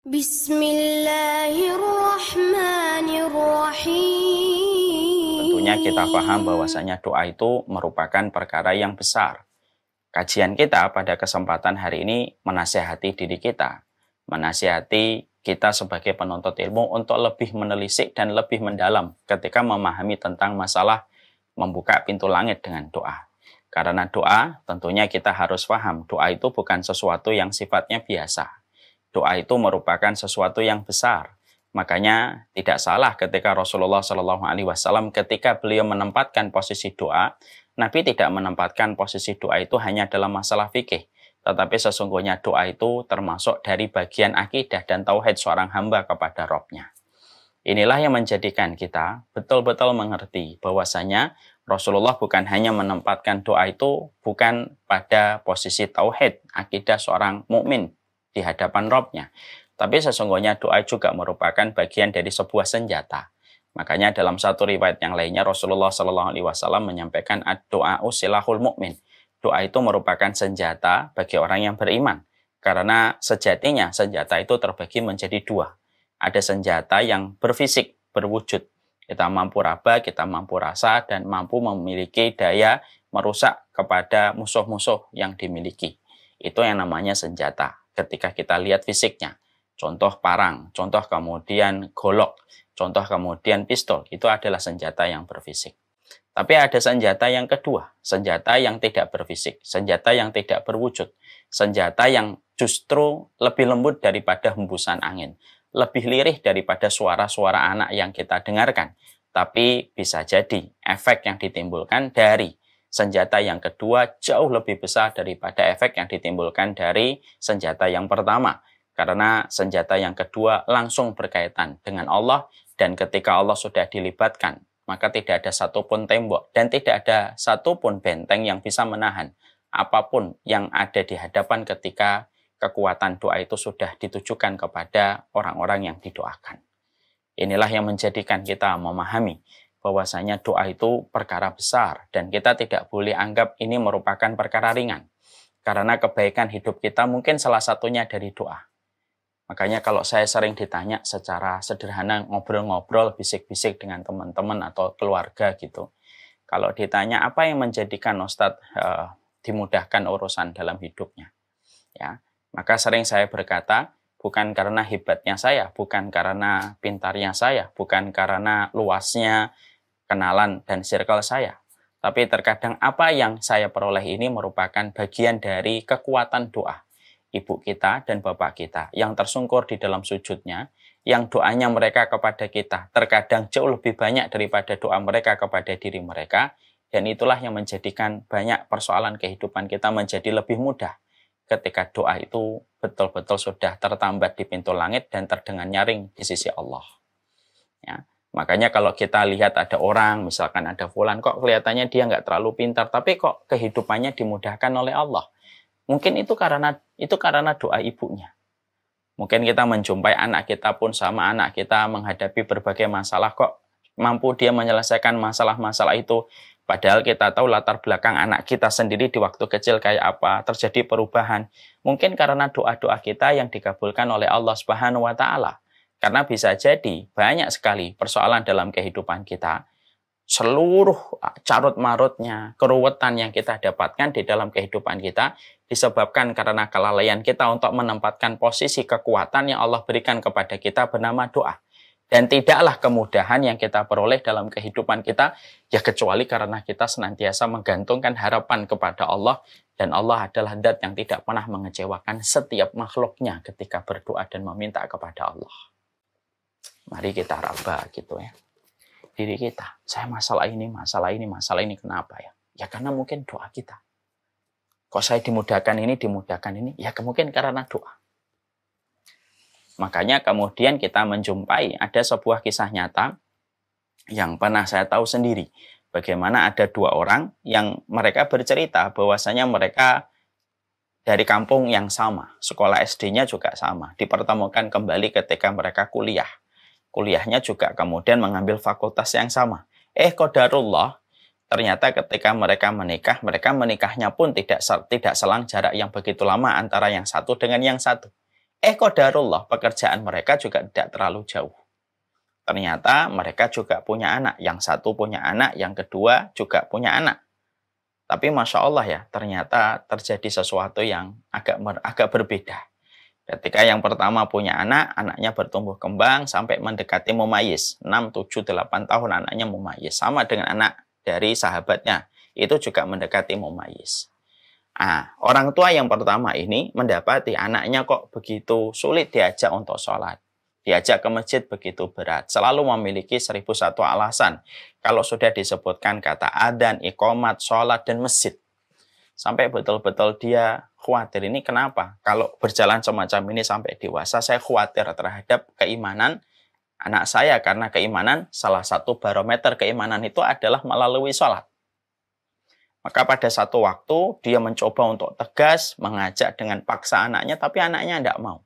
Bismillahirrahmanirrahim. Tentunya kita paham bahwasanya doa itu merupakan perkara yang besar. Kajian kita pada kesempatan hari ini menasihati diri kita, menasihati kita sebagai penuntut ilmu untuk lebih menelisik dan lebih mendalam ketika memahami tentang masalah membuka pintu langit dengan doa. Karena doa, tentunya kita harus paham, doa itu bukan sesuatu yang sifatnya biasa. Doa itu merupakan sesuatu yang besar. Makanya tidak salah ketika Rasulullah SAW ketika beliau menempatkan posisi doa, Nabi tidak menempatkan posisi doa itu hanya dalam masalah fikih, tetapi sesungguhnya doa itu termasuk dari bagian akidah dan tauhid seorang hamba kepada Rabb-nya. Inilah yang menjadikan kita betul-betul mengerti bahwasanya Rasulullah bukan hanya menempatkan doa itu bukan pada posisi tauhid, akidah seorang mukmin di hadapan Rabb-nya. Tapi sesungguhnya doa juga merupakan bagian dari sebuah senjata. Makanya dalam satu riwayat yang lainnya Rasulullah SAW menyampaikan doa silahul mukmin. Doa itu merupakan senjata bagi orang yang beriman. Karena sejatinya senjata itu terbagi menjadi dua. Ada senjata yang berfisik, berwujud. Kita mampu raba, kita mampu rasa, dan mampu memiliki daya merusak kepada musuh-musuh yang dimiliki. Itu yang namanya senjata. Ketika kita lihat fisiknya, contoh parang, contoh kemudian golok, contoh kemudian pistol, itu adalah senjata yang berfisik. Tapi ada senjata yang kedua, senjata yang tidak berfisik, senjata yang tidak berwujud, senjata yang justru lebih lembut daripada hembusan angin, lebih lirih daripada suara-suara anak yang kita dengarkan. Tapi bisa jadi efek yang ditimbulkan dari senjata yang kedua jauh lebih besar daripada efek yang ditimbulkan dari senjata yang pertama. Karena senjata yang kedua langsung berkaitan dengan Allah, dan ketika Allah sudah dilibatkan, maka tidak ada satupun tembok dan tidak ada satupun benteng yang bisa menahan apapun yang ada di hadapan ketika kekuatan doa itu sudah ditujukan kepada orang-orang yang didoakan. Inilah yang menjadikan kita memahami bahwasanya doa itu perkara besar dan kita tidak boleh anggap ini merupakan perkara ringan. Karena kebaikan hidup kita mungkin salah satunya dari doa. Makanya kalau saya sering ditanya secara sederhana, ngobrol-ngobrol, bisik-bisik dengan teman-teman atau keluarga gitu. Kalau ditanya apa yang menjadikan Ustadz dimudahkan urusan dalam hidupnya, ya, maka sering saya berkata, bukan karena hebatnya saya, bukan karena pintarnya saya, bukan karena luasnya kenalan dan circle saya. Tapi terkadang apa yang saya peroleh ini merupakan bagian dari kekuatan doa ibu kita dan bapak kita yang tersungkur di dalam sujudnya, yang doanya mereka kepada kita terkadang jauh lebih banyak daripada doa mereka kepada diri mereka, dan itulah yang menjadikan banyak persoalan kehidupan kita menjadi lebih mudah ketika doa itu betul-betul sudah tertambat di pintu langit dan terdengar nyaring di sisi Allah. Ya. Makanya kalau kita lihat ada orang, misalkan ada fulan, kok kelihatannya dia nggak terlalu pintar, tapi kok kehidupannya dimudahkan oleh Allah. Mungkin itu karena doa ibunya. Mungkin kita menjumpai anak kita pun sama anak kita menghadapi berbagai masalah, kok mampu dia menyelesaikan masalah-masalah itu. Padahal kita tahu latar belakang anak kita sendiri di waktu kecil kayak apa, terjadi perubahan. Mungkin karena doa-doa kita yang dikabulkan oleh Allah Subhanahu wa Ta'ala. Karena bisa jadi banyak sekali persoalan dalam kehidupan kita, seluruh carut-marutnya, keruwetan yang kita dapatkan di dalam kehidupan kita disebabkan karena kelalaian kita untuk menempatkan posisi kekuatan yang Allah berikan kepada kita bernama doa. Dan tidaklah kemudahan yang kita peroleh dalam kehidupan kita, ya kecuali karena kita senantiasa menggantungkan harapan kepada Allah, dan Allah adalah zat yang tidak pernah mengecewakan setiap makhluknya ketika berdoa dan meminta kepada Allah. Mari kita raba gitu ya. Diri kita, saya masalah ini, kenapa ya? Ya karena mungkin doa kita. Kok saya dimudahkan ini, ya mungkin karena doa. Makanya kemudian kita menjumpai ada sebuah kisah nyata yang pernah saya tahu sendiri. Bagaimana ada dua orang yang mereka bercerita bahwasanya mereka dari kampung yang sama. Sekolah SD-nya juga sama. Dipertemukan kembali ketika mereka kuliah. Kuliahnya juga kemudian mengambil fakultas yang sama. Qadarullah, ternyata ketika mereka menikahnya pun tidak selang jarak yang begitu lama antara yang satu dengan yang satu. Qadarullah, pekerjaan mereka juga tidak terlalu jauh. Ternyata mereka juga punya anak. Yang satu punya anak, yang kedua juga punya anak. Tapi Masya Allah ya, ternyata terjadi sesuatu yang agak berbeda. Ketika yang pertama punya anak, anaknya bertumbuh kembang sampai mendekati mumayyiz. 6, 7, 8 tahun anaknya mumayyiz. Sama dengan anak dari sahabatnya. Itu juga mendekati mumayyiz. Orang tua yang pertama ini mendapati anaknya kok begitu sulit diajak untuk sholat. Diajak ke masjid begitu berat. Selalu memiliki 1001 alasan. Kalau sudah disebutkan kata adzan, iqomat, sholat, dan masjid. Sampai betul-betul dia khawatir. Ini kenapa? Kalau berjalan semacam ini sampai dewasa, saya khawatir terhadap keimanan anak saya. Karena keimanan, salah satu barometer keimanan itu adalah melalui sholat. Maka pada satu waktu dia mencoba untuk tegas, mengajak dengan paksa anaknya, tapi anaknya tidak mau.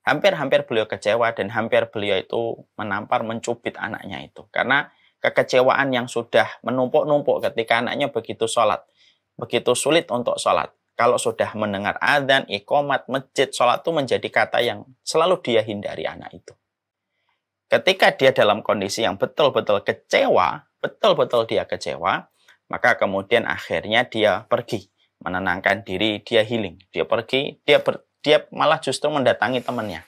Hampir-hampir beliau kecewa dan hampir beliau itu menampar, mencubit anaknya itu. Karena kekecewaan yang sudah menumpuk-numpuk ketika anaknya begitu sholat. Begitu sulit untuk sholat. Kalau sudah mendengar adzan, iqomat, masjid, sholat itu menjadi kata yang selalu dia hindari anak itu. Ketika dia dalam kondisi yang betul-betul kecewa, betul-betul dia kecewa, maka kemudian akhirnya dia pergi, menenangkan diri, dia healing. Dia pergi, dia malah justru mendatangi temannya.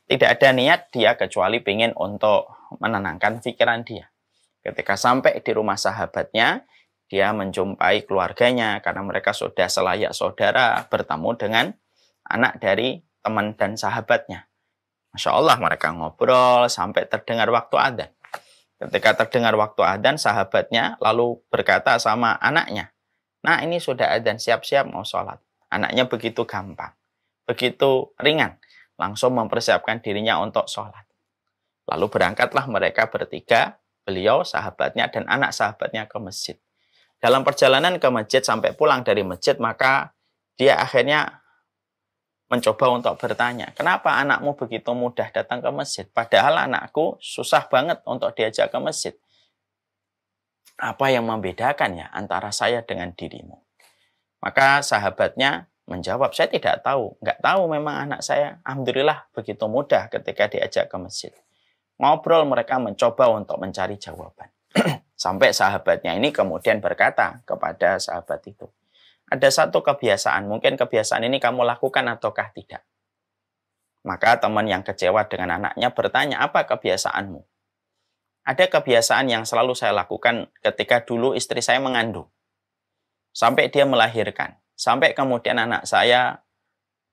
Tidak ada niat dia kecuali ingin untuk menenangkan pikiran dia. Ketika sampai di rumah sahabatnya, dia menjumpai keluarganya karena mereka sudah selayak saudara bertemu dengan anak dari teman dan sahabatnya. Masya Allah mereka ngobrol sampai terdengar waktu adzan. Ketika terdengar waktu adzan, sahabatnya lalu berkata sama anaknya, "Nah, ini sudah adzan, siap-siap mau sholat." Anaknya begitu gampang, begitu ringan, langsung mempersiapkan dirinya untuk sholat. Lalu berangkatlah mereka bertiga, beliau, sahabatnya, dan anak sahabatnya ke masjid. Dalam perjalanan ke masjid sampai pulang dari masjid, maka dia akhirnya mencoba untuk bertanya, kenapa anakmu begitu mudah datang ke masjid? Padahal anakku susah banget untuk diajak ke masjid. Apa yang membedakan ya antara saya dengan dirimu? Maka sahabatnya menjawab, saya tidak tahu. Nggak tahu memang anak saya. Alhamdulillah begitu mudah ketika diajak ke masjid. Ngobrol mereka mencoba untuk mencari jawaban. Sampai sahabatnya ini kemudian berkata kepada sahabat itu, ada satu kebiasaan, mungkin kebiasaan ini kamu lakukan ataukah tidak? Maka teman yang kecewa dengan anaknya bertanya, apa kebiasaanmu? Ada kebiasaan yang selalu saya lakukan ketika dulu istri saya mengandung. Sampai dia melahirkan. Sampai kemudian anak saya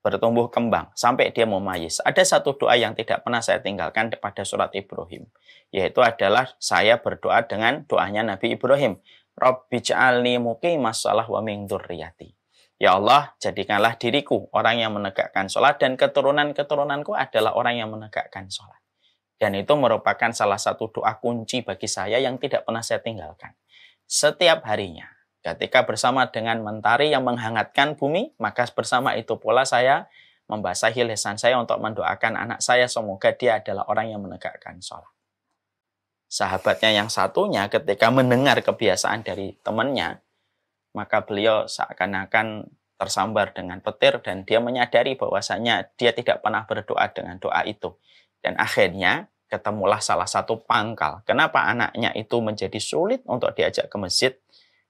bertumbuh kembang. Sampai dia mumayyiz. Ada satu doa yang tidak pernah saya tinggalkan pada surat Ibrahim. Yaitu adalah saya berdoa dengan doanya Nabi Ibrahim. Rabbi ja'alni muqimas shalah wa min dzurriyyati. Ya Allah, jadikanlah diriku orang yang menegakkan sholat dan keturunan-keturunanku adalah orang yang menegakkan sholat. Dan itu merupakan salah satu doa kunci bagi saya yang tidak pernah saya tinggalkan. Setiap harinya, ketika bersama dengan mentari yang menghangatkan bumi, maka bersama itu pula saya membasahi lisan saya untuk mendoakan anak saya semoga dia adalah orang yang menegakkan sholat. Sahabatnya yang satunya ketika mendengar kebiasaan dari temannya, maka beliau seakan-akan tersambar dengan petir dan dia menyadari bahwasanya dia tidak pernah berdoa dengan doa itu. Dan akhirnya ketemulah salah satu pangkal. Kenapa anaknya itu menjadi sulit untuk diajak ke masjid?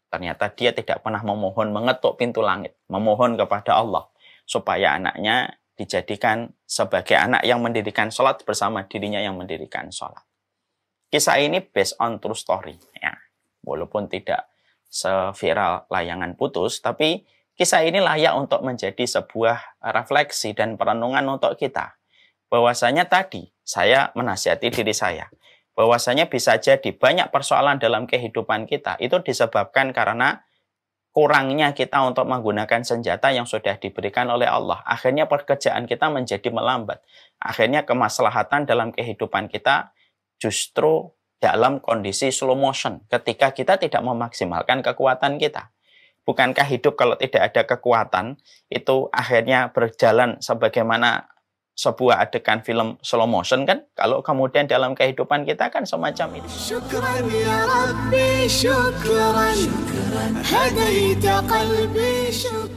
Ternyata dia tidak pernah memohon mengetuk pintu langit, memohon kepada Allah supaya anaknya dijadikan sebagai anak yang mendirikan sholat bersama dirinya yang mendirikan sholat. Kisah ini based on true story, ya. Walaupun tidak seviral Layangan Putus, tapi kisah ini layak untuk menjadi sebuah refleksi dan perenungan untuk kita. Bahwasanya tadi saya menasihati diri saya, bahwasanya bisa jadi banyak persoalan dalam kehidupan kita itu disebabkan karena kurangnya kita untuk menggunakan senjata yang sudah diberikan oleh Allah. Akhirnya pekerjaan kita menjadi melambat. Akhirnya kemaslahatan dalam kehidupan kita justru dalam kondisi slow motion ketika kita tidak memaksimalkan kekuatan kita. Bukankah hidup kalau tidak ada kekuatan itu akhirnya berjalan sebagaimana sebuah adegan film slow motion kan? Kalau kemudian dalam kehidupan kita kan semacam itu. Syukran ya Rabbi, syukran, hadaita qalbi, syukran.